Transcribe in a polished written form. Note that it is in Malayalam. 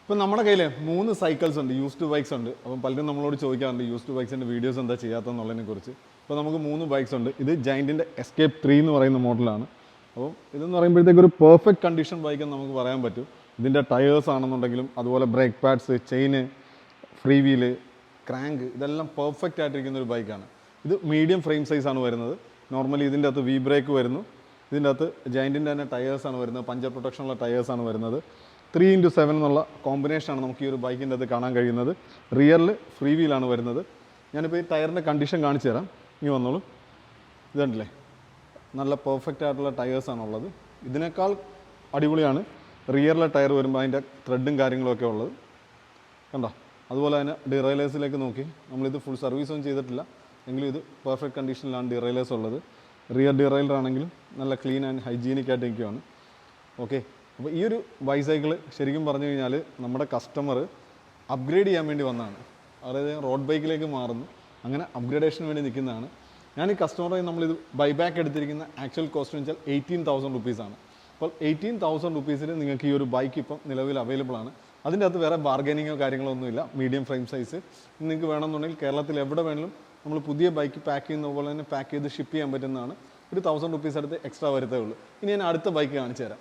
ഇപ്പം നമ്മുടെ കയ്യിൽ 3 സൈക്കിൾസ് ഉണ്ട്, യൂസ്ഡ് ബൈക്സ് ഉണ്ട്. അപ്പം പലരും നമ്മളോട് ചോദിക്കാറുണ്ട് യൂസ്ഡ് ബൈക്സിൻ്റെ വീഡിയോസ് എന്താ ചെയ്യാത്തതെന്നുള്ളതിനെ കുറിച്ച്. അപ്പോൾ നമുക്ക് 3 ബൈക്സ് ഉണ്ട്. ഇത് ജയൻറ്റിൻ്റെ എസ്കേപ്പ് 3 എന്ന് പറയുന്ന മോഡലാണ്. അപ്പം ഇതെന്ന് പറയുമ്പോഴത്തേക്ക് ഒരു പെർഫെക്റ്റ് കണ്ടീഷൻ ബൈക്ക് എന്ന് നമുക്ക് പറയാൻ പറ്റും. ഇതിൻ്റെ ടയേഴ്സ് ആണെന്നുണ്ടെങ്കിലും അതുപോലെ brake pads, chain, free wheel, crank, ഇതെല്ലാം പെർഫെക്റ്റ് ആയിട്ടിരിക്കുന്ന ഒരു ബൈക്കാണ്. ഇത് മീഡിയം ഫ്രെയിം സൈസാണ് വരുന്നത്. നോർമലി ഇതിൻ്റെ അകത്ത് വി ബ്രേക്ക് വരുന്നു. ഇതിൻ്റെ അകത്ത് ജയൻറ്റിൻ്റെ തന്നെ ടയേഴ്സാണ് വരുന്നത്, പഞ്ചർ പ്രൊട്ടക്ഷനുള്ള ടയേഴ്സാണ് വരുന്നത്. 3x7 എന്നുള്ള കോമ്പിനേഷനാണ് നമുക്ക് ഈ ഒരു ബൈക്കിൻ്റെ അത് കാണാൻ കഴിയുന്നത്. റിയറിൽ ഫ്രീ വീലാണ് വരുന്നത്. ഞാനിപ്പോൾ ഈ ടയറിൻ്റെ കണ്ടീഷൻ കാണിച്ചു തരാം. ഇനി വന്നോളൂ. ഇതുണ്ടല്ലേ, നല്ല പെർഫെക്റ്റ് ആയിട്ടുള്ള ടയേഴ്സാണുള്ളത്. ഇതിനേക്കാൾ അടിപൊളിയാണ് റിയറിലെ ടയർ വരുമ്പോൾ അതിൻ്റെ ത്രെഡും കാര്യങ്ങളൊക്കെ ഉള്ളത് കണ്ടോ. അതുപോലെ തന്നെ ഡിറൈലേഴ്സിലേക്ക് നോക്കി, നമ്മളിത് ഫുൾ സർവീസൊന്നും ചെയ്തിട്ടില്ല എങ്കിലും ഇത് പെർഫെക്റ്റ് കണ്ടീഷനിലാണ് ഡിറൈലേഴ്സ് ഉള്ളത്. റിയർ ഡിറൈലർ ആണെങ്കിലും നല്ല ക്ലീൻ ആൻഡ് ഹൈജീനിക് ആയിട്ട് നിൽക്കുകയാണ്. ഓക്കെ, അപ്പോൾ ഈ ഒരു ബൈസൈക്കിൾ ശരിക്കും പറഞ്ഞു കഴിഞ്ഞാൽ നമ്മുടെ കസ്റ്റമർ അപ്ഗ്രേഡ് ചെയ്യാൻ വേണ്ടി വന്നതാണ്. അതായത് റോഡ് ബൈക്കിലേക്ക് മാറുന്നു, അങ്ങനെ അപ്ഗ്രേഡേഷന് വേണ്ടി നിൽക്കുന്നതാണ്. ഞാൻ ഈ കസ്റ്റമറെ നമ്മളിത് ബൈബാക്ക് എടുത്തിരിക്കുന്ന ആക്ച്വൽ കോസ്റ്റ് എന്ന് വെച്ചാൽ 18,000 റുപ്പീസാണ്. അപ്പോൾ 18,000 റുപ്പീസിന് നിങ്ങൾക്ക് ഈ ഒരു ബൈക്ക് ഇപ്പം നിലവിൽ അവൈലബിൾ ആണ്. അതിൻ്റെ അകത്ത് വേറെ ബാർഗനിങ്ങോ കാര്യങ്ങളോ ഒന്നുമില്ല. മീഡിയം ഫ്രെയിം സൈസ് നിങ്ങൾക്ക് വേണമെന്നുണ്ടെങ്കിൽ കേരളത്തിൽ എവിടെ വേണമെങ്കിലും നമ്മൾ പുതിയ ബൈക്ക് പാക്ക് ചെയ്യുന്ന പോലെ തന്നെ പാക്ക് ചെയ്ത് ഷിപ്പ് ചെയ്യാൻ പറ്റുന്നതാണ്. ഒരു 1,000 റുപ്പീസ് അടുത്ത് എക്സ്ട്രാ വരുത്തേ ഉള്ളൂ. ഇനി ഞാൻ അടുത്ത ബൈക്ക് കാണിച്ചു തരാം.